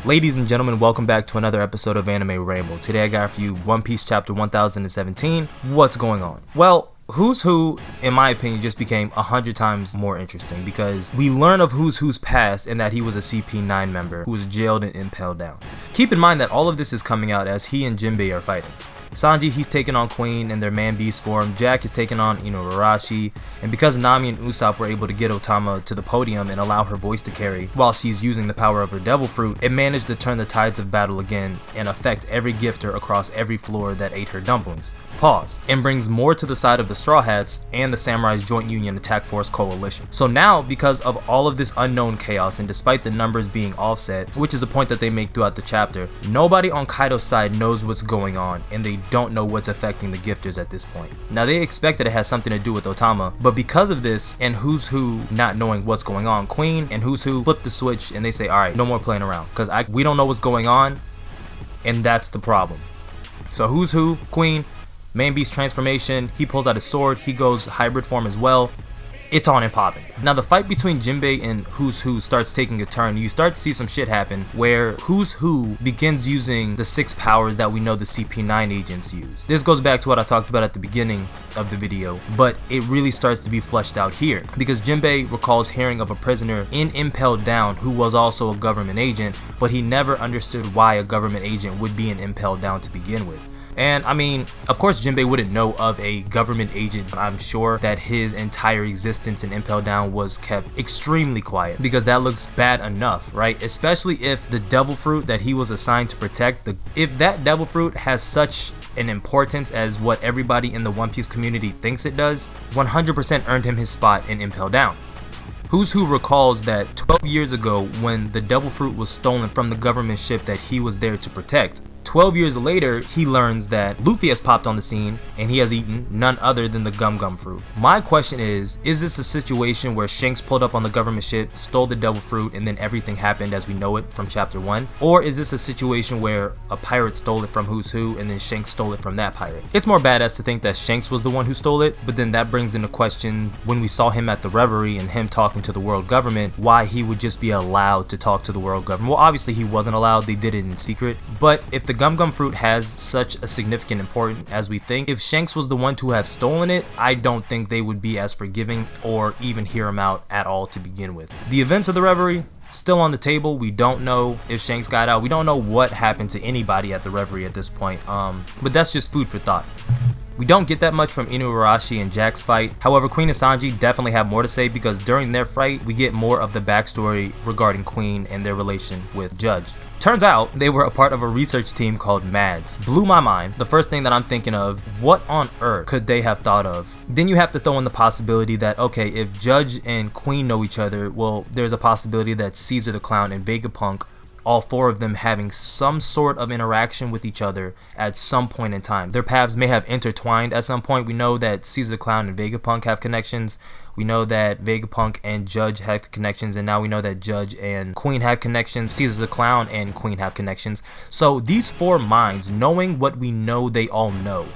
Ladies and gentlemen, welcome back to another episode of Anime Rainbow. Today I got for you One Piece chapter 1017. What's going on? Well, Who's Who, in my opinion, just became 100 times more interesting because we learn of Who's Who's past and that he was a CP9 member who was jailed and impaled down. Keep in mind that all of this is coming out as he and Jinbei are fighting. Sanji, he's taking on Queen in their man beast form. Jack is taking on Inuarashi, and because Nami and Usopp were able to get Otama to the podium and allow her voice to carry while she's using the power of her devil fruit, it managed to turn the tides of battle again and affect every gifter across every floor that ate her dumplings. Pause. And brings more to the side of the Straw Hats and the Samurai's Joint Union Attack Force Coalition. So now, because of all of this unknown chaos and despite the numbers being offset, which is a point that they make throughout the chapter, nobody on Kaido's side knows what's going on and they don't know what's affecting the gifters at this point. Now they expect that it has something to do with Otama, but because of this and Who's Who not knowing what's going on, Queen and Who's Who flip the switch and they say, alright, no more playing around because we don't know what's going on, and that's the problem. So Who's Who, Queen, Man Beast transformation, he pulls out his sword, he goes hybrid form as well. It's on and popping. Now the fight between Jinbei and Who's Who starts taking a turn. You start to see some shit happen where Who's Who begins using the 6 powers that we know the CP9 agents use. This goes back to what I talked about at the beginning of the video, but it really starts to be fleshed out here because Jinbei recalls hearing of a prisoner in Impelled Down who was also a government agent, but he never understood why a government agent would be in Impelled Down to begin with. And I mean, of course Jinbei wouldn't know of a government agent. I'm sure that his entire existence in Impelled Down was kept extremely quiet because that looks bad enough, right? Especially if the devil fruit that he was assigned to protect, if that devil fruit has such an importance as what everybody in the One Piece community thinks it does, 100% earned him his spot in Impelled Down. Who's Who recalls that 12 years ago when the devil fruit was stolen from the government ship that he was there to protect, 12 years later, he learns that Luffy has popped on the scene and he has eaten none other than the Gum Gum fruit. My question is this a situation where Shanks pulled up on the government ship, stole the devil fruit, and then everything happened as we know it from chapter 1? Or is this a situation where a pirate stole it from Who's Who and then Shanks stole it from that pirate? It's more badass to think that Shanks was the one who stole it, but then that brings into question when we saw him at the Reverie and him talking to the world government, why he would just be allowed to talk to the world government. Well, obviously he wasn't allowed, they did it in secret, but if the Gum Gum fruit has such a significant importance as we think, if Shanks was the one to have stolen it, I don't think they would be as forgiving or even hear him out at all to begin with. The events of the Reverie still on the table. We don't know if Shanks got out. We don't know what happened to anybody at the Reverie at this point, but that's just food for thought. We don't get that much from Inuarashi and Jack's fight. However, Queen and Sanji definitely have more to say because during their fight, we get more of the backstory regarding Queen and their relation with Judge. Turns out they were a part of a research team called MADS. Blew my mind. The first thing that I'm thinking of, what on earth could they have thought of? Then you have to throw in the possibility that, okay, if Judge and Queen know each other, well, there's a possibility that Caesar the Clown and Vegapunk, all 4 of them having some sort of interaction with each other at some point in time. Their paths may have intertwined at some point. We know that Caesar the Clown and Vegapunk have connections. We know that Vegapunk and Judge have connections, and now we know that Judge and Queen have connections. Caesar the Clown and Queen have connections. So these 4 minds, knowing what we know they all know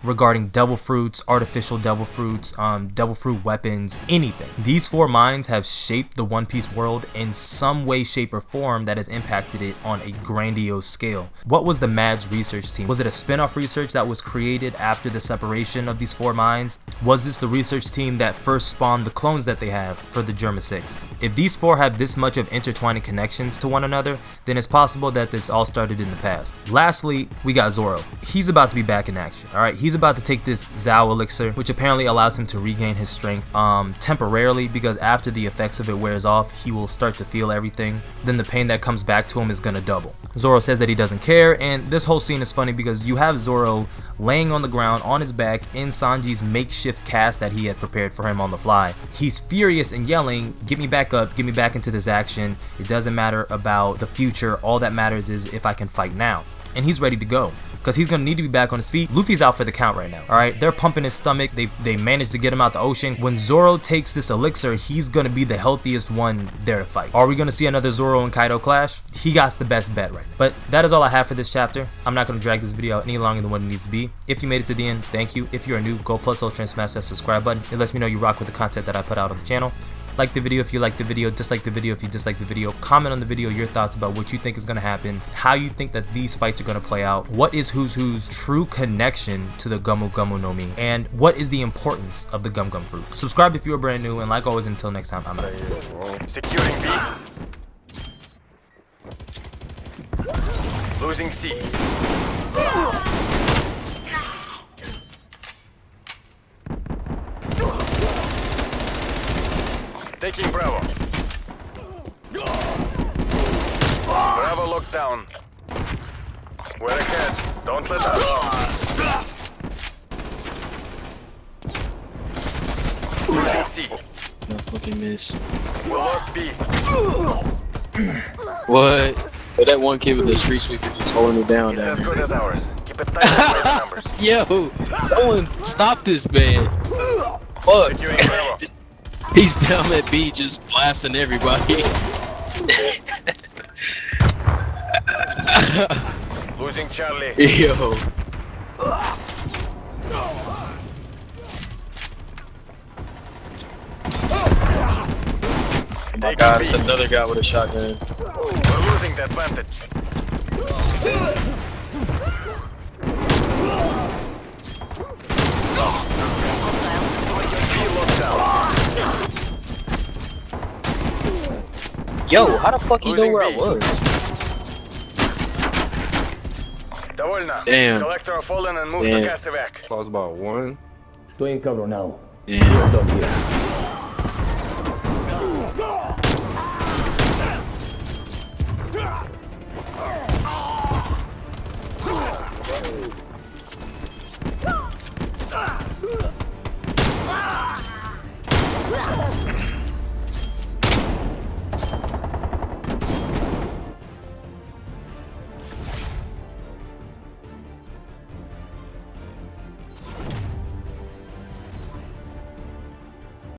regarding devil fruits, artificial devil fruits, devil fruit weapons, anything. These 4 minds have shaped the One Piece world in some way, shape, or form that has impacted it on a grandiose scale. What was the MADS research team? Was it a spin-off research that was created after the separation of these 4 minds? Was this the research team that first spawned the clones that they have for the Germa 6? If these 4 have this much of intertwining connections to one another, then it's possible that this all started in the past. Lastly, we got Zoro. He's about to be back in action, alright? He's about to take this Zao elixir, which apparently allows him to regain his strength temporarily, because after the effects of it wears off, he will start to feel everything. Then the pain that comes back to him is gonna double. Zoro says that he doesn't care, and this whole scene is funny because you have Zoro laying on the ground on his back in Sanji's makeshift cast that he had prepared for him on the fly. He's furious and yelling, "Get me back up, get me back into this action. It doesn't matter about the future, all that matters is if I can fight now." And he's ready to go, because he's going to need to be back on his feet. Luffy's out for the count right now, alright? They're pumping his stomach. They managed to get him out the ocean. When Zoro takes this elixir, he's going to be the healthiest one there to fight. Are we going to see another Zoro and Kaido clash? He got the best bet right now. But that is all I have for this chapter. I'm not going to drag this video out any longer than what it needs to be. If you made it to the end, thank you. If you're new, go plus ultra and smash that subscribe button. It lets me know you rock with the content that I put out on the channel. Like the video if you like the video, dislike the video if you dislike the video, comment on the video your thoughts about what you think is going to happen, how you think that these fights are going to play out, what is Who's Who's true connection to the Gomu Gomu no Mi, and what is the importance of the Gum Gum fruit. Subscribe if you are brand new, and like always, until next time, I'm out. Securing B. Losing C. Taking Bravo. Bravo locked down. We're ahead. Don't let up. Losing C. No fucking miss. We lost B. What? But that one kid with the street sweeper just holding it down. It's Down as there. good as ours. Keep it tight and play the numbers. Yo, someone stop this man. Fuck. Securing Bravo. He's down at B just blasting everybody. Losing Charlie. Yo. Oh my god, it's another guy with a shotgun. We're losing the advantage. B locked down. Yo, how the fuck you know Losing where I B. was? Довольно. Damn. Collector fallen and moved to Damn. gas evac. I was about one. Estoy encabronado. Damn. Don't here.